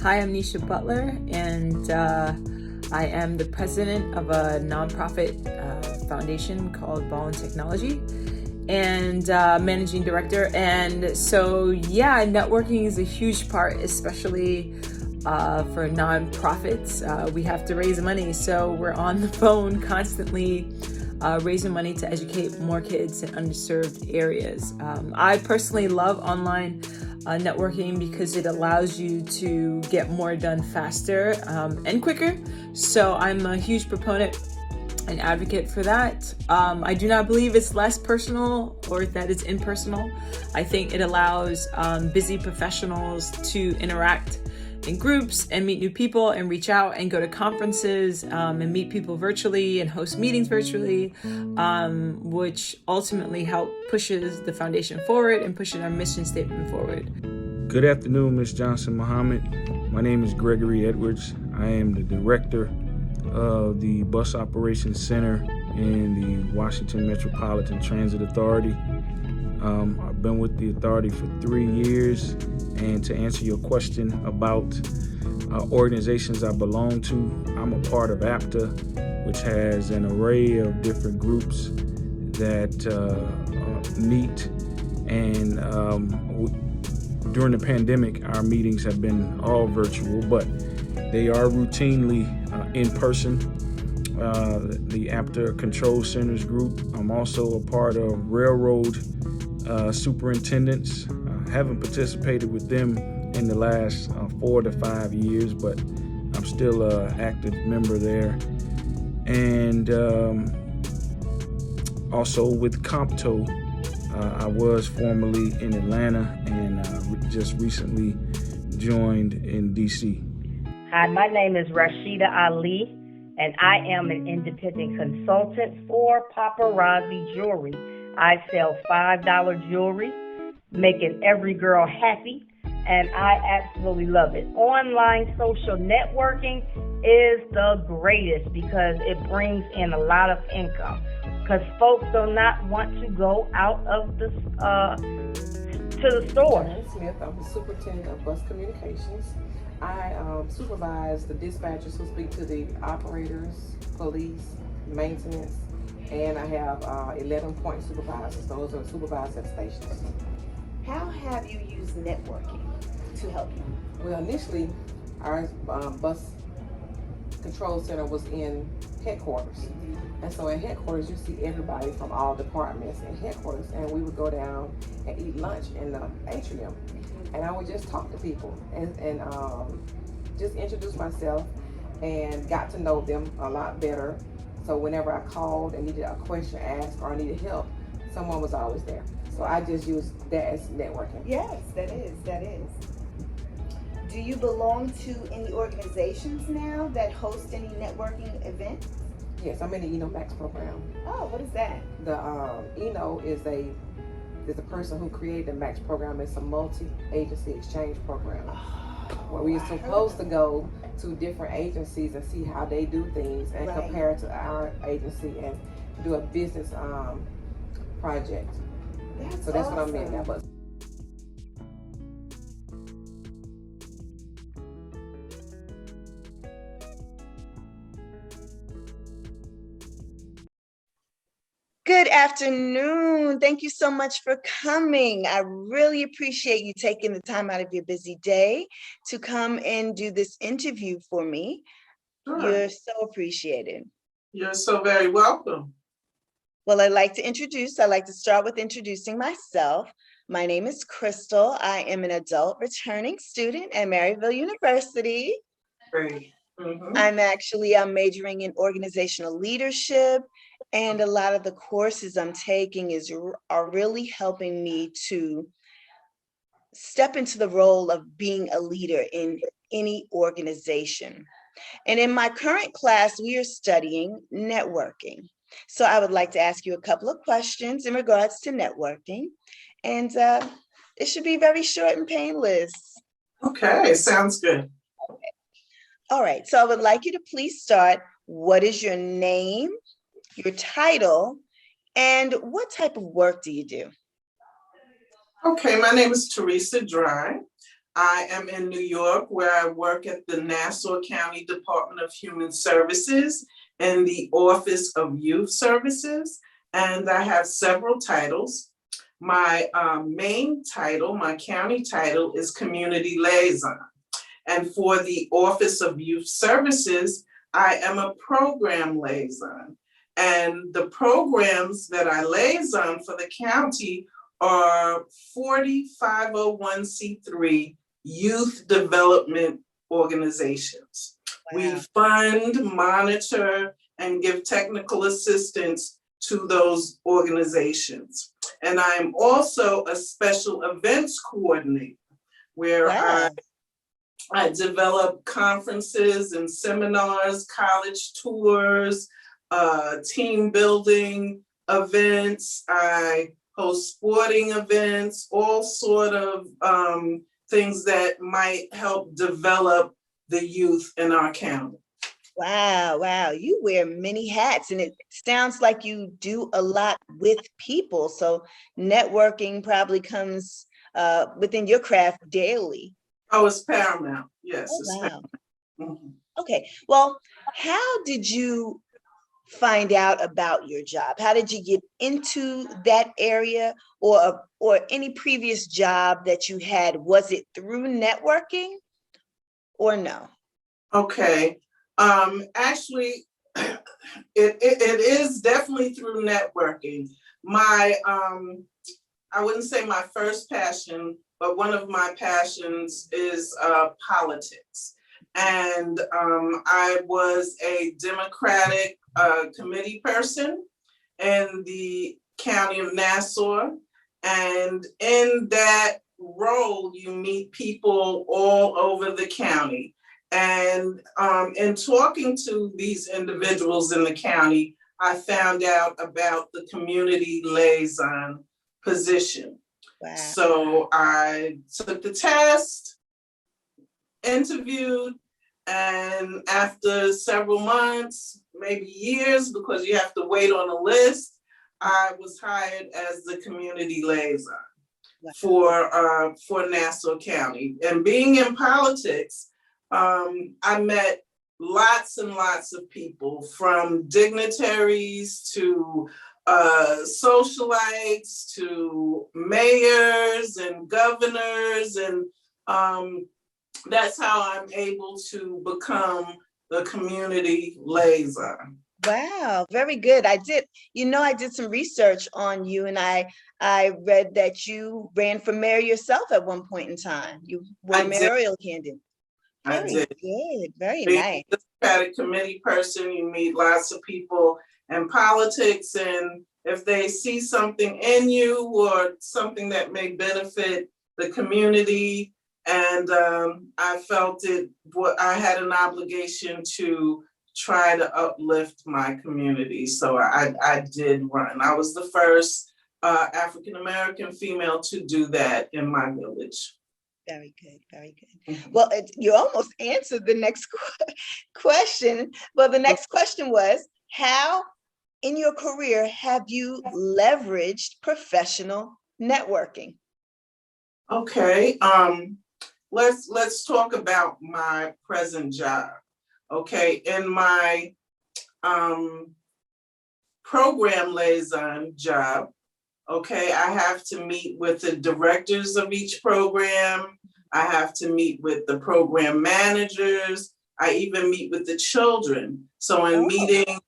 Hi, I'm Niesha Butler, and I am the president of a nonprofit foundation called Ballin Technology, and managing director. And so, yeah, networking is a huge part, especially for nonprofits. We have to raise money, so we're on the phone constantly raising money to educate more kids in underserved areas. I personally love online networking because it allows you to get more done faster and quicker. So I'm a huge proponent and advocate for that. I do not believe it's less personal or that it's impersonal. I think it allows busy professionals to interact in groups and meet new people and reach out and go to conferences and meet people virtually and host meetings virtually, which ultimately pushes the foundation forward and pushes our mission statement forward. Good afternoon, Ms. Johnson Muhammad. My name is Gregory Edwards. I am the director of the Bus Operations Center in the Washington Metropolitan Transit Authority. I've been with the authority for 3 years, and to answer your question about organizations I belong to, I'm a part of APTA, which has an array of different groups that meet, and during the pandemic, our meetings have been all virtual, but they are routinely in person. The APTA Control Centers group. I'm also a part of Railroad Superintendents. I haven't participated with them in the last 4 to 5 years, but I'm still an active member there. And also with Compto, I was formerly in Atlanta and just recently joined in DC. Hi, my name is Rashida Ali, and I am an independent consultant for Paparazzi Jewelry. I sell $5 jewelry, making every girl happy, and I absolutely love it. Online social networking is the greatest because it brings in a lot of income. Because folks do not want to go out of the to the store. Smith, I'm the superintendent of bus communications. I supervise the dispatchers who speak to the operators, police, maintenance, and I have 11 point supervisors. Those are supervisors at stations. How have you used networking to help you? Well, initially, our bus control center was in headquarters. And so in headquarters, you see everybody from all departments in headquarters, and we would go down and eat lunch in the atrium. And I would just talk to people and just introduce myself and got to know them a lot better. So whenever I called and needed a question asked or I needed help, someone was always there. So I just used that as networking. Yes, that is. Do you belong to any organizations now that host any networking events? Yes, I'm in the ENO Max program. Oh, what is that? The ENO is the person who created the Max program. It's a multi-agency exchange program where we're supposed to go to different agencies and see how they do things and compare it to our agency and do a business project. So that's awesome. What I meant that was. Good afternoon. Thank you so much for coming. I really appreciate you taking the time out of your busy day to come and do this interview for me. Sure. You're so appreciated. You're so very welcome. Well, I'd like to start with introducing myself. My name is Crystal. I am an adult returning student at Maryville University. Great. Mm-hmm. I'm majoring in organizational leadership, and a lot of the courses I'm taking are really helping me to step into the role of being a leader in any organization. And in my current class, we are studying networking. So I would like to ask you a couple of questions in regards to networking, and it should be very short and painless. Okay, sounds good. Okay. All right, so I would like you to please start. What is your name, your title, and what type of work do you do? Okay, my name is Theresa Drye. I am in New York, where I work at the Nassau County Department of Human Services in the Office of Youth Services, and I have several titles. My main title, my county title, is Community Liaison. And for the Office of Youth Services, I am a program liaison. And the programs that I liaison for the county are 40 501c3 youth development organizations. Wow. We fund, monitor, and give technical assistance to those organizations. And I'm also a special events coordinator, where Wow. I develop conferences and seminars, college tours, team building events. I host sporting events, all sort of things that might help develop the youth in our county. Wow, wow. You wear many hats, and it sounds like you do a lot with people. So networking probably comes within your craft daily. Oh, it's paramount. Yes. Oh, It's wow. paramount. Mhm. Okay. Well, how did you find out about your job? How did you get into that area, or any previous job that you had? Was it through networking or no? Okay. Actually, it is definitely through networking. My, I wouldn't say my first passion, but one of my passions is politics. And I was a Democratic committee person in the county of Nassau. And in that role, you meet people all over the county. And in talking to these individuals in the county, I found out about the community liaison position. Wow. So I took the test, interviewed, and after several months, maybe years, because you have to wait on a list, I was hired as the community liaison for Nassau County. And being in politics, I met lots and lots of people, from dignitaries to socialites to mayors and governors, and that's how I'm able to become the community liaison. Wow, very good. I did some research on you, and I read that you ran for mayor yourself at one point in time. You were a mayoral candidate. I Very did. good, very Being nice. a Democratic committee person, you meet lots of people in politics, and if they see something in you or something that may benefit the community, and I felt I had an obligation to try to uplift my community. So I did run. I was the first African-American female to do that in my village. Very good, very good. Mhm. Well, you almost answered the next question. Well, the next question was, how in your career have you leveraged professional networking? Okay, let's talk about my present job. Okay, in my program liaison job, okay, I have to meet with the directors of each program. I have to meet with the program managers. I even meet with the children. So in meeting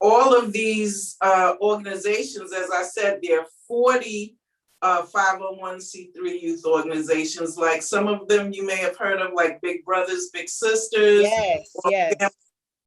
all of these organizations, as I said, there are 40 501c3 youth organizations. Like some of them you may have heard of, like Big Brothers, Big Sisters, Yes.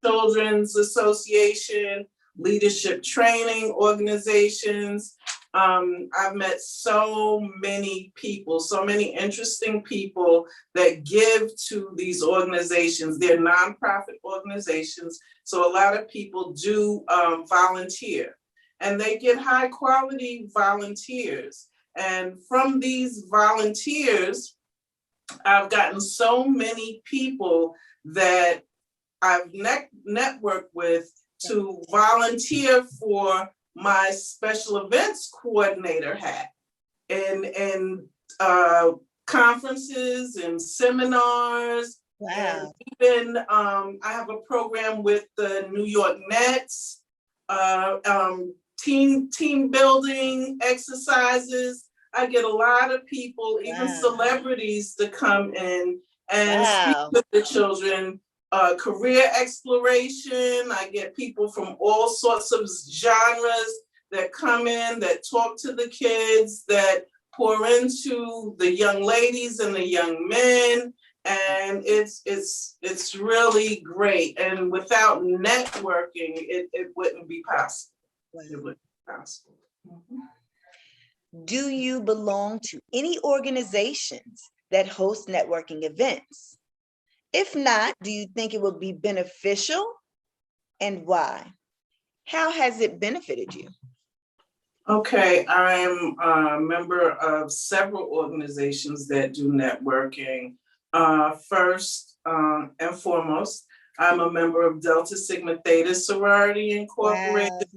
Children's Association, leadership training organizations. I've met so many people, so many interesting people that give to these organizations. They're nonprofit organizations, so a lot of people do volunteer, and they get high quality volunteers. And from these volunteers, I've gotten so many people that I've networked with to volunteer for my special events coordinator hat, and conferences and seminars. Wow. And even I have a program with the New York Nets, team building exercises. I get a lot of people, even celebrities, to come in and speak to the children. Career exploration. I get people from all sorts of genres that come in, that talk to the kids, that pour into the young ladies and the young men. And it's really great. And without networking, it wouldn't be possible. It wouldn't be possible. Do you belong to any organizations that host networking events? If not, do you think it would be beneficial, and why? How has it benefited you? Okay, I'm a member of several organizations that do networking. First and foremost, I'm a member of Delta Sigma Theta Sorority Incorporated,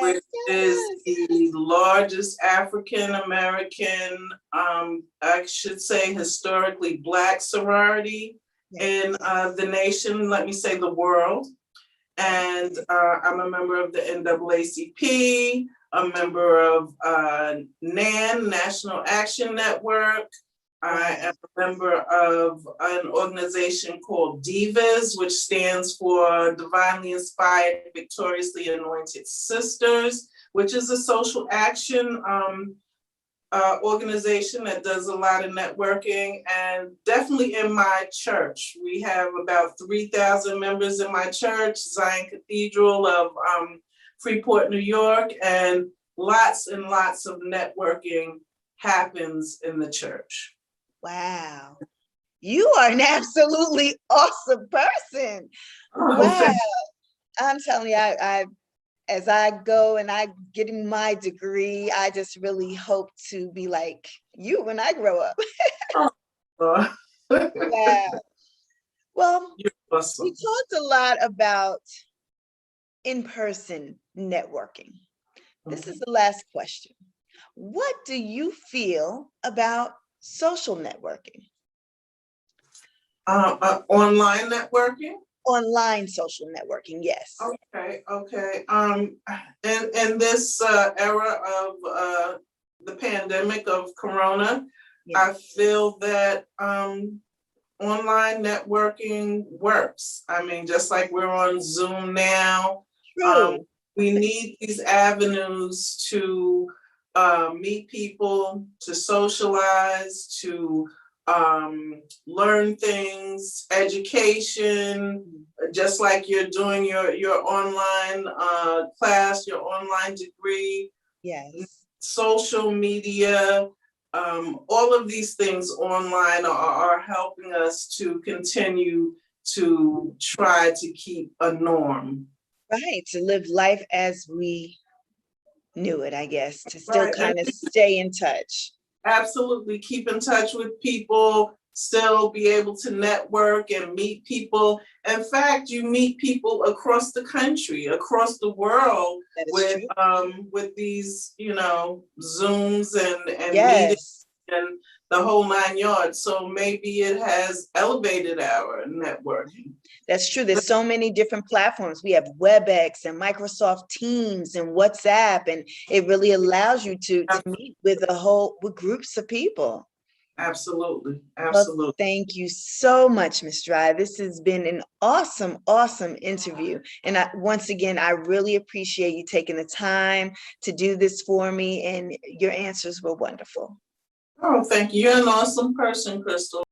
which is the largest African American, I should say historically Black sorority in the nation, let me say the world. And I'm a member of the NAACP, a member of NAN, National Action Network. I am a member of an organization called DIVAS, which stands for Divinely Inspired, Victoriously Anointed Sisters, which is a social action organization that does a lot of networking. And definitely in my church, we have about 3,000 members in my church, Zion Cathedral of Freeport, New York, and lots and lots of networking happens in the church. Wow. You are an absolutely awesome person. Oh, wow. I'm telling you, I as I go and I get my degree, I just really hope to be like you when I grow up. Wow. Well, You're awesome. we talked a lot about in-person networking. This is the last question. What do you feel about social networking? Online networking? Online social networking, yes. Okay. In this era of the pandemic of Corona, I feel that online networking works. I mean, just like we're on Zoom now, we need these avenues to meet people, to socialize, to learn things, education, just like you're doing your online class, your online degree, social media, all of these things online are helping us to continue to try to keep a norm. Right, to live life as we knew it, I guess, to still kind of stay in touch. Absolutely, keep in touch with people, still be able to network and meet people. In fact, you meet people across the country, across the world with these, Zooms and meetings and the whole 9 yards. So maybe it has elevated our networking. That's true. There's so many different platforms. We have WebEx and Microsoft Teams and WhatsApp, and it really allows you to meet with with groups of people. Absolutely. Well, thank you so much, Ms. Drye. This has been an awesome, awesome interview. And once again, I really appreciate you taking the time to do this for me, and your answers were wonderful. Oh, thank you. You're an awesome person, Crystal.